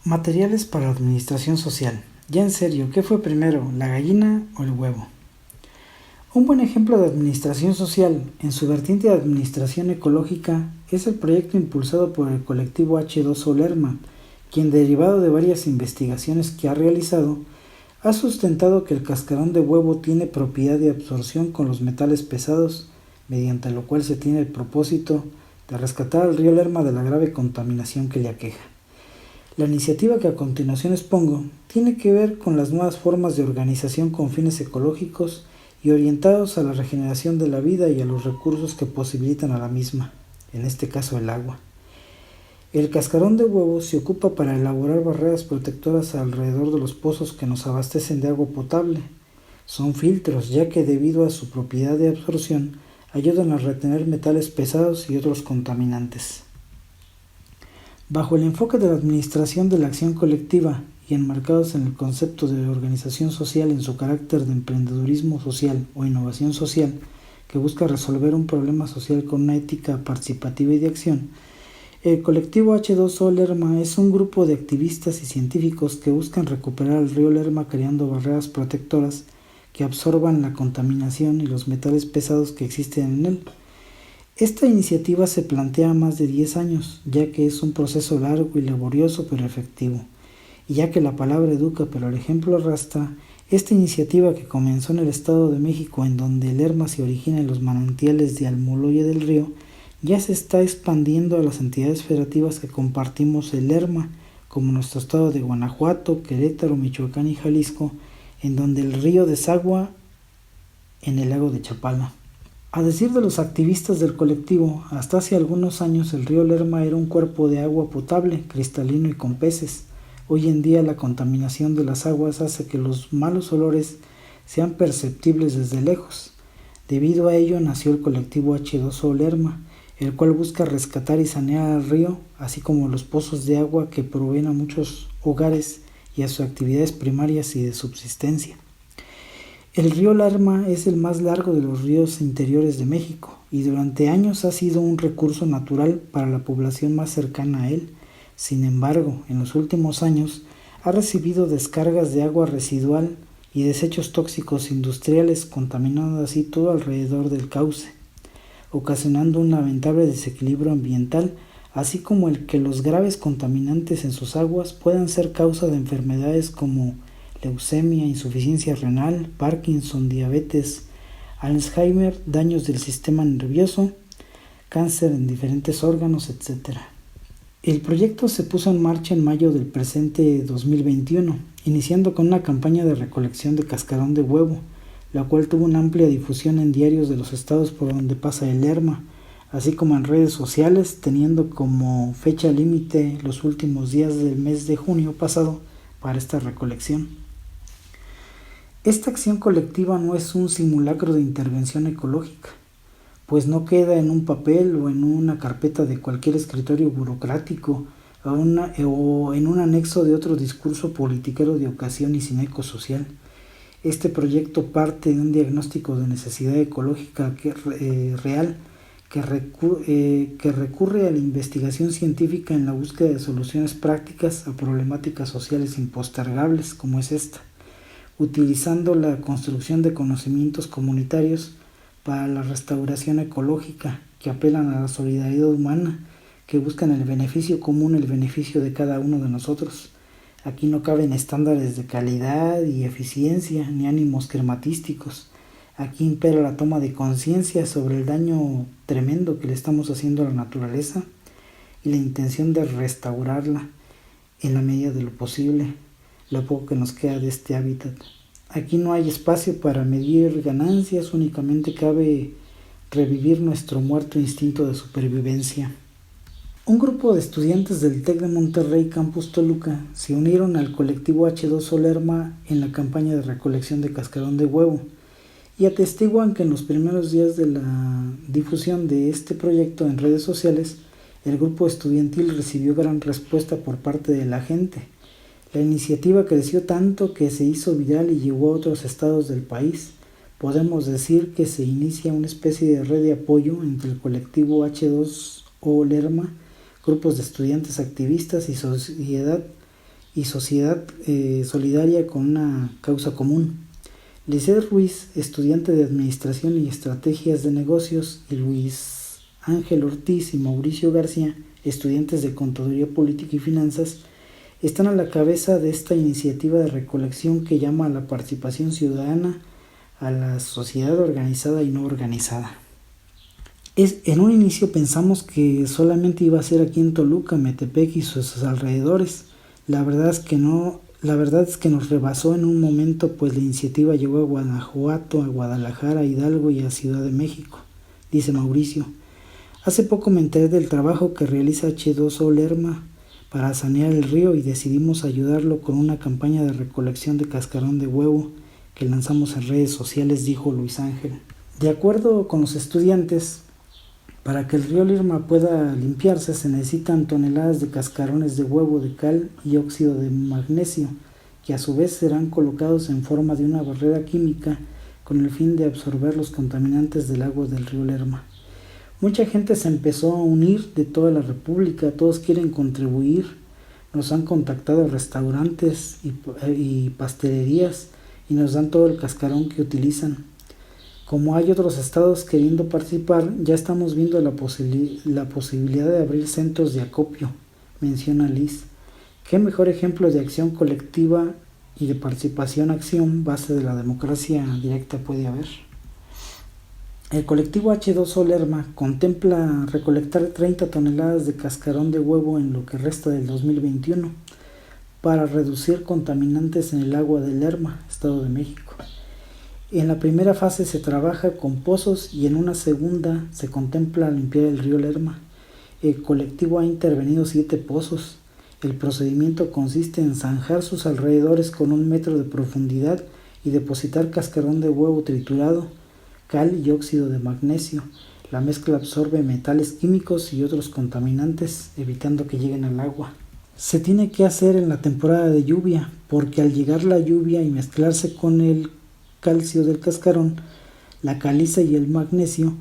Materiales para la administración social. Ya en serio, ¿qué fue primero, la gallina o el huevo? Un buen ejemplo de administración social, en su vertiente de administración ecológica, es el proyecto impulsado por el colectivo H2O Lerma, quien, derivado de varias investigaciones que ha realizado, ha sustentado que el cascarón de huevo tiene propiedad de absorción con los metales pesados, mediante lo cual se tiene el propósito de rescatar al río Lerma de la grave contaminación que le aqueja. La iniciativa que a continuación expongo tiene que ver con las nuevas formas de organización con fines ecológicos y orientados a la regeneración de la vida y a los recursos que posibilitan a la misma, en este caso el agua. El cascarón de huevo se ocupa para elaborar barreras protectoras alrededor de los pozos que nos abastecen de agua potable. Son filtros, ya que debido a su propiedad de absorción ayudan a retener metales pesados y otros contaminantes. Bajo el enfoque de la administración de la acción colectiva y enmarcados en el concepto de organización social en su carácter de emprendedurismo social o innovación social, que busca resolver un problema social con una ética participativa y de acción, el colectivo H2O Lerma es un grupo de activistas y científicos que buscan recuperar el río Lerma creando barreras protectoras que absorban la contaminación y los metales pesados que existen en él. Esta iniciativa se plantea a más de 10 años, ya que es un proceso largo y laborioso pero efectivo. Y ya que la palabra educa pero el ejemplo arrastra, esta iniciativa que comenzó en el Estado de México, en donde el Lerma se origina en los manantiales de Almoloya del Río, ya se está expandiendo a las entidades federativas que compartimos el Lerma, como nuestro estado de Guanajuato, Querétaro, Michoacán y Jalisco, en donde el río desagua en el lago de Chapala. A decir de los activistas del colectivo, hasta hace algunos años el río Lerma era un cuerpo de agua potable, cristalino y con peces. Hoy en día la contaminación de las aguas hace que los malos olores sean perceptibles desde lejos. Debido a ello nació el colectivo H2O Lerma, el cual busca rescatar y sanear al río, así como los pozos de agua que proveen a muchos hogares y a sus actividades primarias y de subsistencia. El río Lerma es el más largo de los ríos interiores de México y durante años ha sido un recurso natural para la población más cercana a él. Sin embargo, en los últimos años ha recibido descargas de agua residual y desechos tóxicos industriales, contaminando así todo alrededor del cauce, ocasionando un lamentable desequilibrio ambiental, así como el que los graves contaminantes en sus aguas puedan ser causa de enfermedades como leucemia, insuficiencia renal, Parkinson, diabetes, Alzheimer, daños del sistema nervioso, cáncer en diferentes órganos, etc. El proyecto se puso en marcha en mayo del presente 2021, iniciando con una campaña de recolección de cascarón de huevo, la cual tuvo una amplia difusión en diarios de los estados por donde pasa el Lerma, así como en redes sociales, teniendo como fecha límite los últimos días del mes de junio pasado para esta recolección. Esta acción colectiva no es un simulacro de intervención ecológica, pues no queda en un papel o en una carpeta de cualquier escritorio burocrático o en un anexo de otro discurso politiquero de ocasión y sin eco social. Este proyecto parte de un diagnóstico de necesidad ecológica real que recurre a la investigación científica en la búsqueda de soluciones prácticas a problemáticas sociales impostergables como es esta, utilizando la construcción de conocimientos comunitarios para la restauración ecológica que apelan a la solidaridad humana, que buscan el beneficio común, el beneficio de cada uno de nosotros. Aquí no caben estándares de calidad y eficiencia ni ánimos crematísticos. Aquí impera la toma de conciencia sobre el daño tremendo que le estamos haciendo a la naturaleza y la intención de restaurarla en la medida de lo posible, lo poco que nos queda de este hábitat. Aquí no hay espacio para medir ganancias, únicamente cabe revivir nuestro muerto instinto de supervivencia. Un grupo de estudiantes del TEC de Monterrey, Campus Toluca, se unieron al colectivo H2O Lerma en la campaña de recolección de cascarón de huevo y atestiguan que en los primeros días de la difusión de este proyecto en redes sociales, el grupo estudiantil recibió gran respuesta por parte de la gente. La iniciativa creció tanto que se hizo viral y llegó a otros estados del país. Podemos decir que se inicia una especie de red de apoyo entre el colectivo H2O Lerma, grupos de estudiantes activistas y sociedad y sociedad solidaria con una causa común. Lisset Ruiz, estudiante de Administración y Estrategias de Negocios, y Luis Ángel Ortiz y Mauricio García, estudiantes de Contaduría Política y Finanzas, están a la cabeza de esta iniciativa de recolección que llama a la participación ciudadana, a la sociedad organizada y no organizada. En un inicio pensamos que solamente iba a ser aquí en Toluca, Metepec y sus alrededores. La verdad es que nos rebasó en un momento, pues la iniciativa llegó a Guanajuato, a Guadalajara, a Hidalgo y a Ciudad de México, dice Mauricio. Hace poco me enteré del trabajo que realiza H2O Lerma para sanear el río y decidimos ayudarlo con una campaña de recolección de cascarón de huevo que lanzamos en redes sociales, dijo Luis Ángel. De acuerdo con los estudiantes, para que el río Lerma pueda limpiarse se necesitan toneladas de cascarones de huevo de cal y óxido de magnesio, que a su vez serán colocados en forma de una barrera química con el fin de absorber los contaminantes del agua del río Lerma. Mucha gente se empezó a unir de toda la República, todos quieren contribuir, nos han contactado restaurantes y pastelerías y nos dan todo el cascarón que utilizan. Como hay otros estados queriendo participar, ya estamos viendo la posibilidad de abrir centros de acopio, menciona Liz. ¿Qué mejor ejemplo de acción colectiva y de participación-acción base de la democracia directa puede haber? El colectivo H2O Lerma contempla recolectar 30 toneladas de cascarón de huevo en lo que resta del 2021 para reducir contaminantes en el agua de Lerma, Estado de México. En la primera fase se trabaja con pozos y en una segunda se contempla limpiar el río Lerma. El colectivo ha intervenido 7 pozos. El procedimiento consiste en zanjar sus alrededores con 1 metro de profundidad y depositar cascarón de huevo triturado, cal y óxido de magnesio. La mezcla absorbe metales químicos y otros contaminantes, evitando que lleguen al agua. Se tiene que hacer en la temporada de lluvia, porque al llegar la lluvia y mezclarse con el calcio del cascarón, la caliza y el magnesio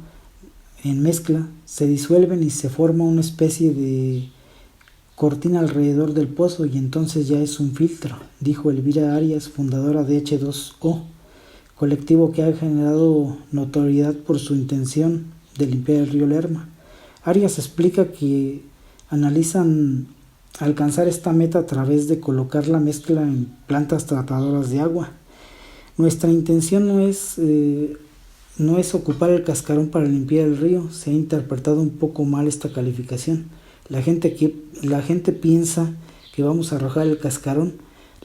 en mezcla se disuelven y se forma una especie de cortina alrededor del pozo y entonces ya es un filtro, dijo Elvira Arias, fundadora de H2O, colectivo que ha generado notoriedad por su intención de limpiar el río Lerma. Arias explica que analizan alcanzar esta meta a través de colocar la mezcla en plantas tratadoras de agua. Nuestra intención no es ocupar el cascarón para limpiar el río. Se ha interpretado un poco mal esta calificación. La gente piensa que vamos a arrojar el cascarón.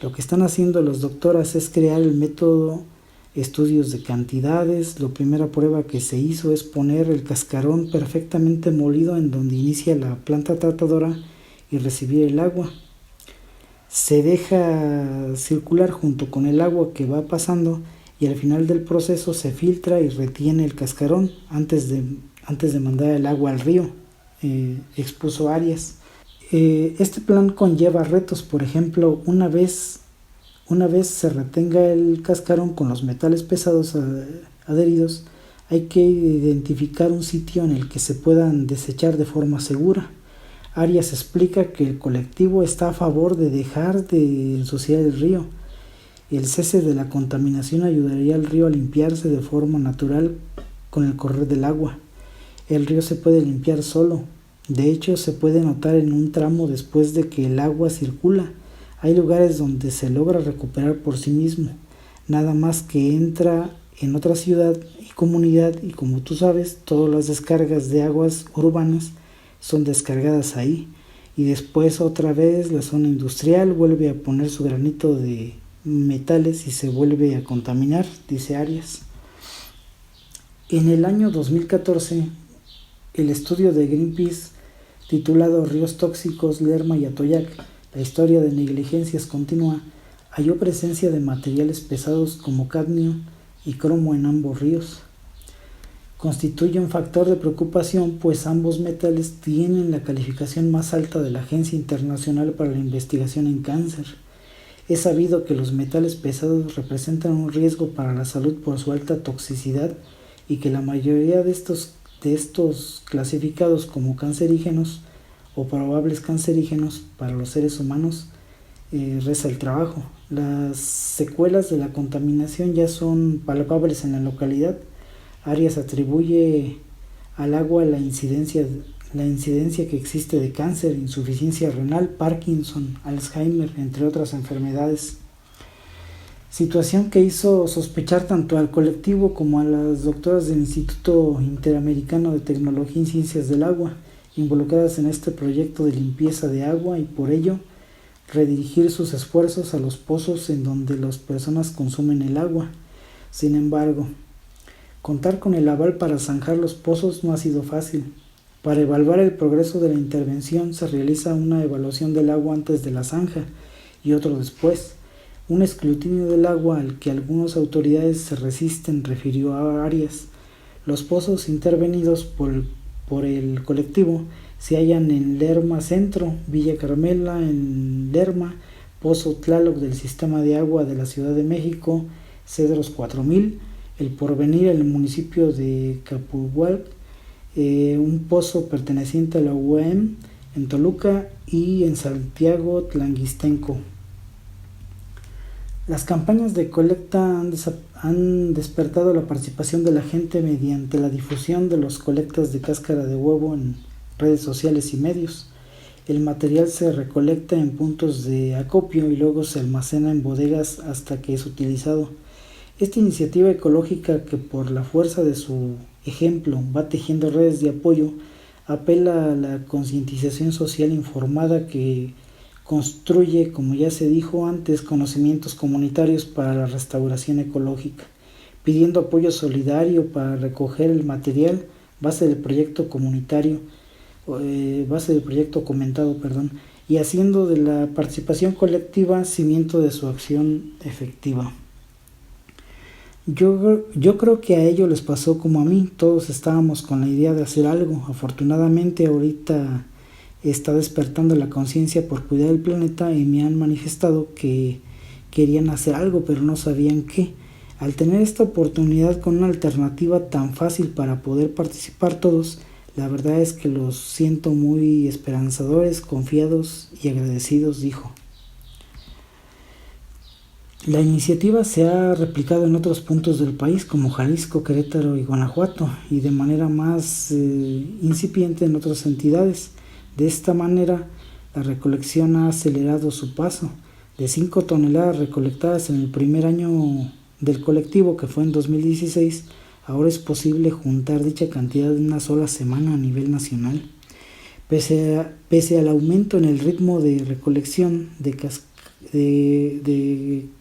Lo que están haciendo los doctoras es crear el método estudios de cantidades. La primera prueba que se hizo es poner el cascarón perfectamente molido en donde inicia la planta tratadora y recibir el agua. Se deja circular junto con el agua que va pasando y al final del proceso se filtra y retiene el cascarón antes de mandar el agua al río, expuso Arias. Este plan conlleva retos, por ejemplo, una vez se retenga el cascarón con los metales pesados adheridos, hay que identificar un sitio en el que se puedan desechar de forma segura. Arias explica que el colectivo está a favor de dejar de ensuciar el río. El cese de la contaminación ayudaría al río a limpiarse de forma natural con el correr del agua. El río se puede limpiar solo. De hecho, se puede notar en un tramo después de que el agua circula. Hay lugares donde se logra recuperar por sí mismo. Nada más que entra en otra ciudad y comunidad y como tú sabes, todas las descargas de aguas urbanas son descargadas ahí y después otra vez la zona industrial vuelve a poner su granito de metales y se vuelve a contaminar, dice Arias. En el año 2014, el estudio de Greenpeace titulado Ríos tóxicos, Lerma y Atoyac, la historia de negligencias continua, halló presencia de materiales pesados como cadmio y cromo en ambos ríos. Constituye un factor de preocupación, pues ambos metales tienen la calificación más alta de la Agencia Internacional para la Investigación en Cáncer. Es sabido que los metales pesados representan un riesgo para la salud por su alta toxicidad y que la mayoría de estos clasificados como cancerígenos o probables cancerígenos para los seres humanos reza el trabajo. Las secuelas de la contaminación ya son palpables en la localidad. Arias atribuye al agua la incidencia que existe de cáncer, insuficiencia renal, Parkinson, Alzheimer, entre otras enfermedades. Situación que hizo sospechar tanto al colectivo como a las doctoras del Instituto Interamericano de Tecnología y Ciencias del Agua, involucradas en este proyecto de limpieza de agua, y por ello redirigir sus esfuerzos a los pozos en donde las personas consumen el agua. Sin embargo, contar con el aval para zanjar los pozos no ha sido fácil. Para evaluar el progreso de la intervención se realiza una evaluación del agua antes de la zanja y otro después. Un escrutinio del agua al que algunas autoridades se resisten, refirió a Arias. Los pozos intervenidos por el colectivo se hallan en Lerma Centro, Villa Carmela, en Lerma, Pozo Tlaloc del Sistema de Agua de la Ciudad de México, Cedros 4000, El Porvenir en el municipio de Capulhuac, un pozo perteneciente a la UAM en Toluca y en Santiago Tlanguistenco. Las campañas de colecta han despertado la participación de la gente mediante la difusión de las colectas de cáscara de huevo en redes sociales y medios. El material se recolecta en puntos de acopio y luego se almacena en bodegas hasta que es utilizado. Esta iniciativa ecológica, que por la fuerza de su ejemplo va tejiendo redes de apoyo, apela a la concientización social informada que construye, como ya se dijo antes, conocimientos comunitarios para la restauración ecológica, pidiendo apoyo solidario para recoger el material base del proyecto comentado, y haciendo de la participación colectiva cimiento de su acción efectiva. Yo creo que a ellos les pasó como a mí, todos estábamos con la idea de hacer algo. Afortunadamente ahorita está despertando la conciencia por cuidar el planeta y me han manifestado que querían hacer algo pero no sabían qué. Al tener esta oportunidad con una alternativa tan fácil para poder participar todos, la verdad es que los siento muy esperanzadores, confiados y agradecidos, dijo. La iniciativa se ha replicado en otros puntos del país como Jalisco, Querétaro y Guanajuato, y de manera más incipiente en otras entidades. De esta manera, la recolección ha acelerado su paso. De 5 toneladas recolectadas en el primer año del colectivo, que fue en 2016, ahora es posible juntar dicha cantidad en una sola semana a nivel nacional. Pese al aumento en el ritmo de recolección de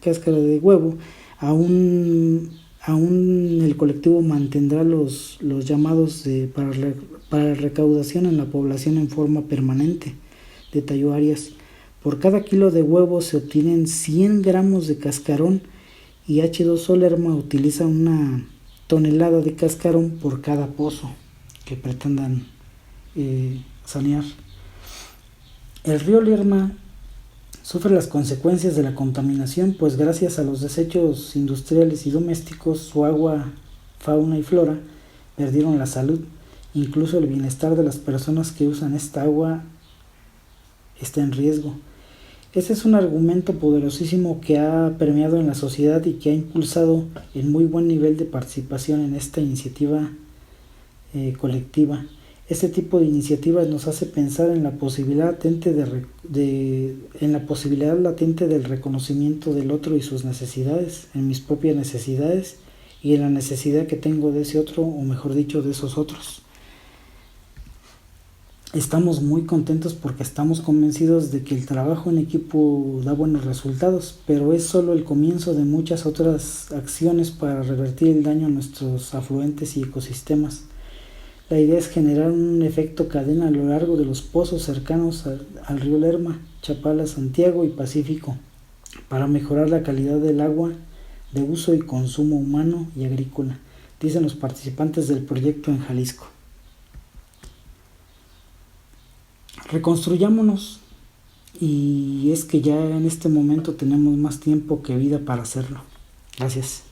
cáscara de huevo, aún el colectivo mantendrá los llamados para recaudación en la población en forma permanente, detalló Arias. Por cada kilo de huevo se obtienen 100 gramos de cascarón y H2O Lerma utiliza una tonelada de cascarón por cada pozo que pretendan sanear. El río Lerma sufre las consecuencias de la contaminación, pues gracias a los desechos industriales y domésticos, su agua, fauna y flora perdieron la salud. Incluso el bienestar de las personas que usan esta agua está en riesgo. Ese es un argumento poderosísimo que ha permeado en la sociedad y que ha impulsado el muy buen nivel de participación en esta iniciativa colectiva. Este tipo de iniciativas nos hace pensar en la posibilidad latente del reconocimiento del otro y sus necesidades, en mis propias necesidades y en la necesidad que tengo de ese otro, o mejor dicho, de esos otros. Estamos muy contentos porque estamos convencidos de que el trabajo en equipo da buenos resultados, pero es solo el comienzo de muchas otras acciones para revertir el daño a nuestros afluentes y ecosistemas. La idea es generar un efecto cadena a lo largo de los pozos cercanos al río Lerma, Chapala, Santiago y Pacífico, para mejorar la calidad del agua de uso y consumo humano y agrícola, dicen los participantes del proyecto en Jalisco. Reconstruyámonos, y es que ya en este momento tenemos más tiempo que vida para hacerlo. Gracias.